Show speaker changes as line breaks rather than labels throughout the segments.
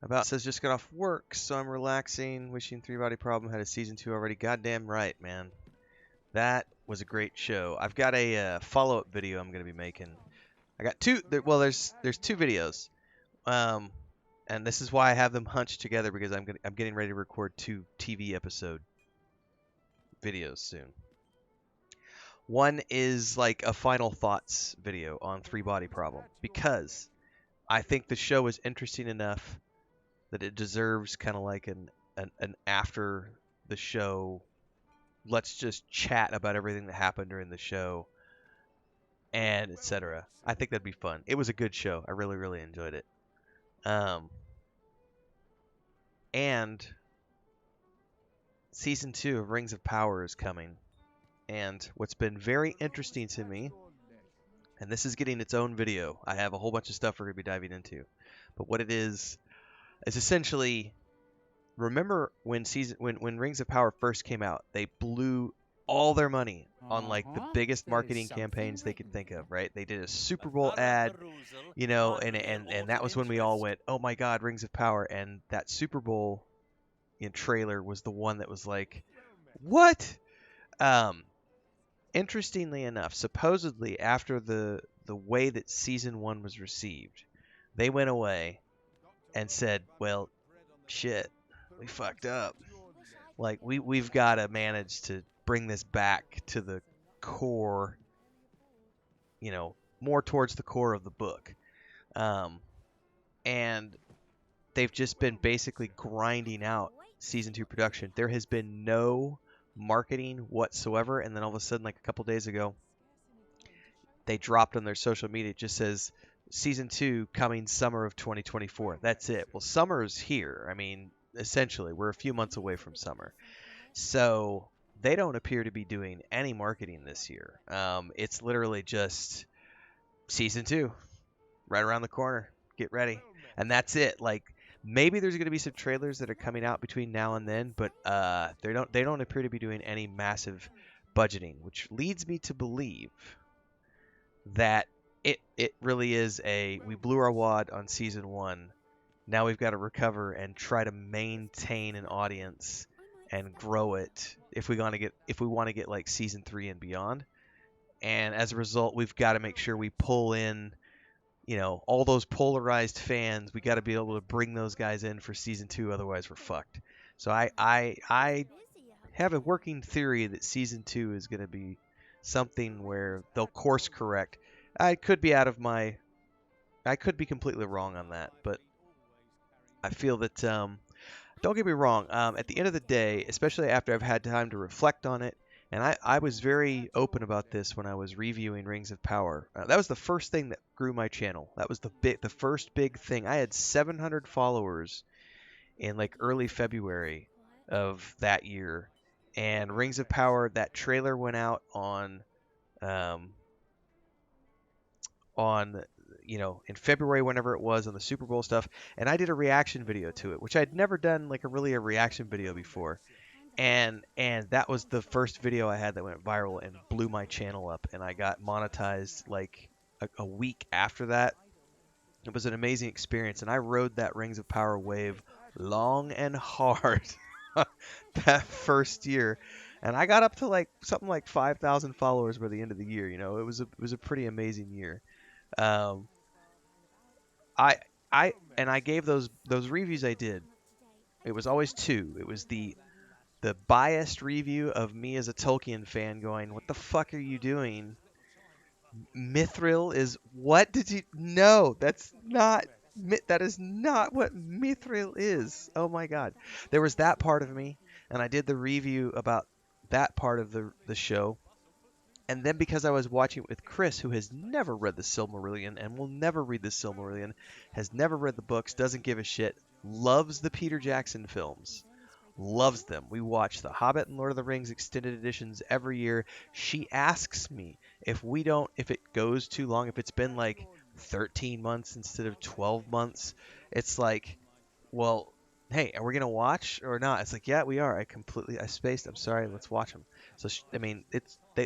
About says just got off work, so I'm relaxing. Wishing Three Body Problem had a season 2 already. Goddamn right, man. That was a great show. I've got a follow-up video I'm gonna be making. I got two. Well, there's two videos. Um, and this is why I have them hunched together because I'm getting ready to record two TV episode videos soon. One is like a final thoughts video on Three Body Problem because I think the show is interesting enough that it deserves kind of like an after the show. Let's just chat about everything that happened during the show and etc. I think that'd be fun. It was a good show. I really enjoyed it. And season 2 of Rings of Power is coming. And what's been very interesting to me, and this is getting its own video. I have a whole bunch of stuff we're going to be diving into. But what it is essentially, remember when when Rings of Power first came out, they blew all their money on like the biggest marketing campaigns they could think of, right? They did a Super Bowl ad, and that was when we all went, "Oh my God, Rings of Power!" And that Super Bowl trailer was the one that was like, "What?" Interestingly enough, supposedly after the way that season 1 was received, they went away and said, "Well, shit, we fucked up. Like we've got to manage to bring this back to the core, more towards the core of the book." And they've just been basically grinding out season 2 production. There has been no marketing whatsoever, and then all of a sudden, like a couple days ago, they dropped on their social media. It just says season 2 coming summer of 2024. That's it. Well, summer's here. I mean, essentially, we're a few months away from summer, so they don't appear to be doing any marketing this year. It's literally just season 2 right around the corner. Get ready, and that's it. Like, maybe there's going to be some trailers that are coming out between now and then, but they don't appear to be doing any massive budgeting, which leads me to believe that it really is we blew our wad on season 1. Now we've got to recover and try to maintain an audience and grow it if we want to get like season 3 and beyond. And as a result, we've got to make sure we pull in all those polarized fans. We got to be able to bring those guys in for season 2, otherwise we're fucked. So I have a working theory that season 2 is going to be something where they'll course correct. I could be completely wrong on that, but I feel that don't get me wrong. At the end of the day, especially after I've had time to reflect on it, and I was very open about this when I was reviewing Rings of Power. That was the first thing that grew my channel. That was the first big thing. I had 700 followers in like early February of that year, and Rings of Power, that trailer went out on in February, whenever it was, on the Super Bowl stuff, and I did a reaction video to it, which I'd never done like a reaction video before. And that was the first video I had that went viral and blew my channel up, and I got monetized like a week after that. It was an amazing experience, and I rode that Rings of Power wave long and hard that first year, and I got up to like something like 5,000 followers by the end of the year. It was a pretty amazing year. Um, I gave those reviews I did. It was always two. It was the biased review of me as a Tolkien fan going, "What the fuck are you doing? Mithril is what did you? No, that is not what Mithril is. Oh my God." There was that part of me, and I did the review about that part of the show. And then because I was watching it with Chris, who has never read the Silmarillion and will never read the Silmarillion, has never read the books, doesn't give a shit, loves the Peter Jackson films. Loves them. We watch The Hobbit and Lord of the Rings extended editions every year. She asks me if it goes too long, if it's been like 13 months instead of 12 months, it's like, well, hey, are we going to watch or not? It's like, yeah, we are. I spaced. I'm sorry. Let's watch them. So,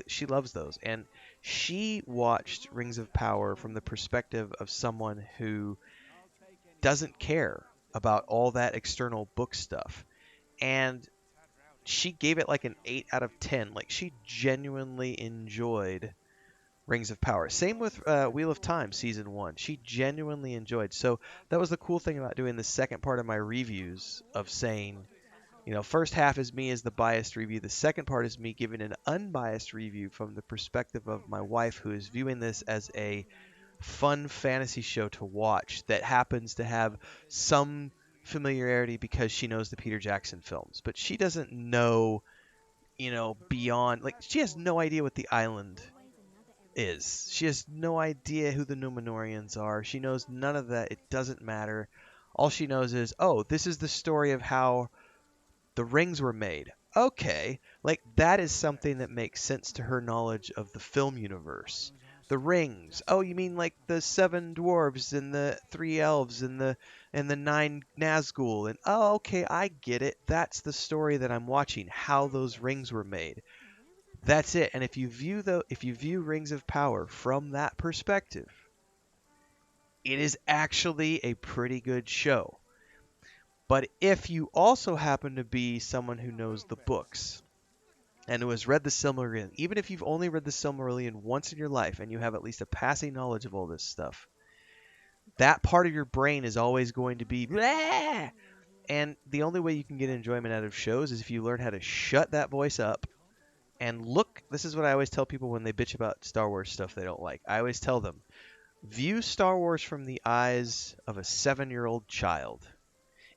she loves those. And she watched Rings of Power from the perspective of someone who doesn't care about all that external book stuff. And she gave it like an 8 out of 10. Like, she genuinely enjoyed Rings of Power. Same with Wheel of Time season 1. She genuinely enjoyed. So that was the cool thing about doing the second part of my reviews, of saying, first half is me as the biased review. The second part is me giving an unbiased review from the perspective of my wife, who is viewing this as a fun fantasy show to watch that happens to have some familiarity because she knows the Peter Jackson films. But she doesn't know, beyond, like, she has no idea what the island is. She has no idea who the Numenorians are. She knows none of that. It doesn't matter. All she knows is, oh, this is the story of how the rings were made. Okay, like, that is something that makes sense to her knowledge of the film universe. The rings. Oh, you mean like the 7 dwarves and the 3 elves and the 9 Nazgul, and oh, okay, I get it. That's the story that I'm watching, how those rings were made. That's it. And if you view Rings of Power from that perspective, it is actually a pretty good show. But if you also happen to be someone who knows the books and who has read the Silmarillion, even if you've only read the Silmarillion once in your life and you have at least a passing knowledge of all this stuff, that part of your brain is always going to be blah! And the only way you can get enjoyment out of shows is if you learn how to shut that voice up and look. This is what I always tell people when they bitch about Star Wars stuff they don't like. I always tell them, view Star Wars from the eyes of a 7-year-old child.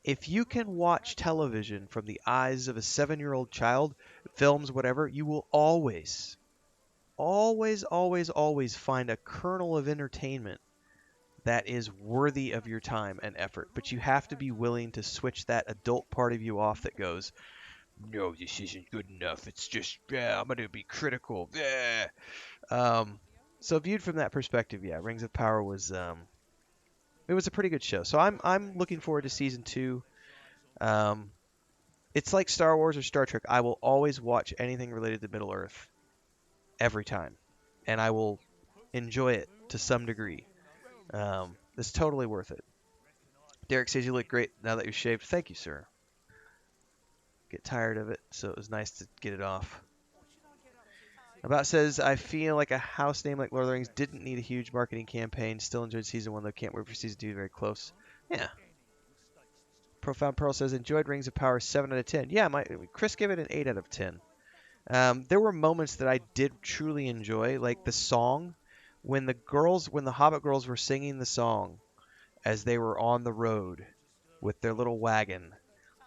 If you can watch television from the eyes of a 7-year-old child, films, whatever, you will always, always, always, always find a kernel of entertainment that is worthy of your time and effort. But you have to be willing to switch that adult part of you off that goes, no, this isn't good enough. It's just, I'm going to be critical. So viewed from that perspective, yeah, Rings of Power was, it was a pretty good show. So I'm looking forward to season 2. It's like Star Wars or Star Trek. I will always watch anything related to Middle Earth every time, and I will enjoy it to some degree. It's totally worth it. Derek says you look great now that you're shaved. Thank you, sir. Get tired of it, so it was nice to get it off. About says, I feel like a house name like Lord of the Rings didn't need a huge marketing campaign. Still enjoyed season 1, though can't wait for season 2. Very close. Yeah. Profound Pearl says, enjoyed Rings of Power 7 out of 10. Yeah, Chris gave it an 8 out of 10. There were moments that I did truly enjoy, like the song. When the Hobbit girls were singing the song as they were on the road with their little wagon,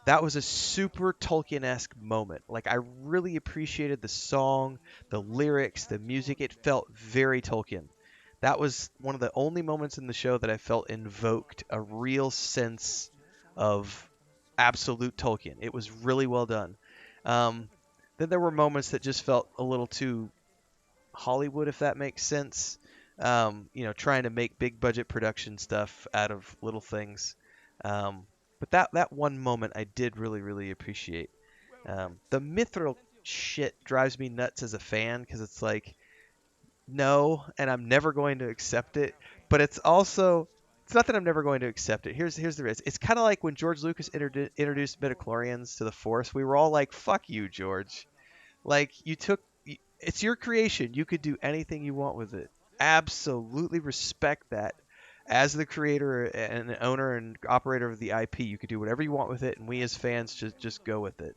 that was a super Tolkien-esque moment. Like, I really appreciated the song, the lyrics, the music. It felt very Tolkien. That was one of the only moments in the show that I felt invoked a real sense of absolute Tolkien. It was really well done. Then there were moments that just felt a little too Hollywood, if that makes sense. Trying to make big budget production stuff out of little things. But that one moment I did really, really appreciate. The mithril shit drives me nuts as a fan because it's like, no, and I'm never going to accept it. But it's also, it's not that I'm never going to accept it. Here's the risk. It's kind of like when George Lucas introduced midichlorians to the Force. We were all like, fuck you, George. Like, it's your creation. You could do anything you want with it. Absolutely respect that. As the creator and owner and operator of the IP, you could do whatever you want with it, and we as fans just go with it.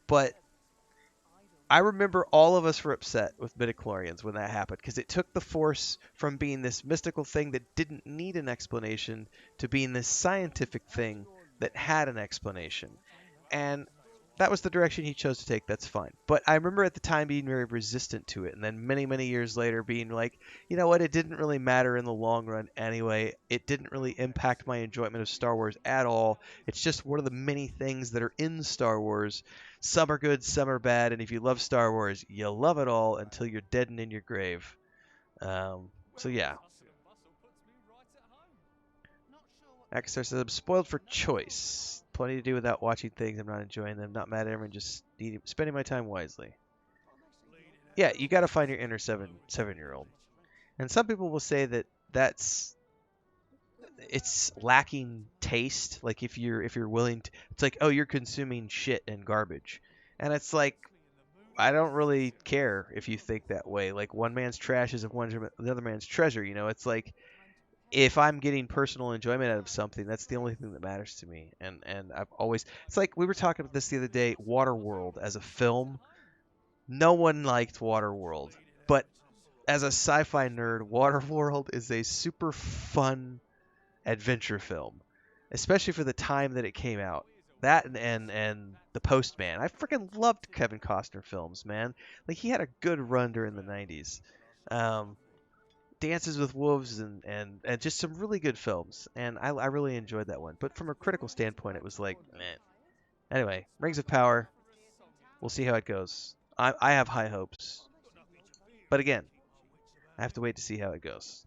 But I remember all of us were upset with midichlorians when that happened, because it took the Force from being this mystical thing that didn't need an explanation to being this scientific thing that had an explanation. And that was the direction he chose to take. That's fine. But I remember at the time being very resistant to it. And then many, many years later being like, you know what? It didn't really matter in the long run anyway. It didn't really impact my enjoyment of Star Wars at all. It's just one of the many things that are in Star Wars. Some are good, some are bad. And if you love Star Wars, you love it all until you're dead and in your grave. So yeah. Axstar says, I'm spoiled for choice. Plenty to do without watching things. I'm not enjoying them. Not mad at everyone, just spending my time wisely. Yeah, you got to find your inner seven-year-old. And some people will say that it's lacking taste. Like if you're willing to, it's like, oh, you're consuming shit and garbage, and it's like, I don't really care if you think that way. Like one man's trash is the other man's treasure. You know, it's like if I'm getting personal enjoyment out of something, that's the only thing that matters to me. And I've always, it's like we were talking about this the other day. Waterworld as a film, no one liked Waterworld, but as a sci-fi nerd, Waterworld is a super fun adventure film, especially for the time that it came out. That and The Postman. I freaking loved Kevin Costner films, man. Like he had a good run during the 90s. Um, Dances with Wolves and just some really good films, and I really enjoyed that one. But from a critical standpoint, it was like, meh. Anyway, Rings of Power. We'll see how it goes. I have high hopes, but again, I have to wait to see how it goes.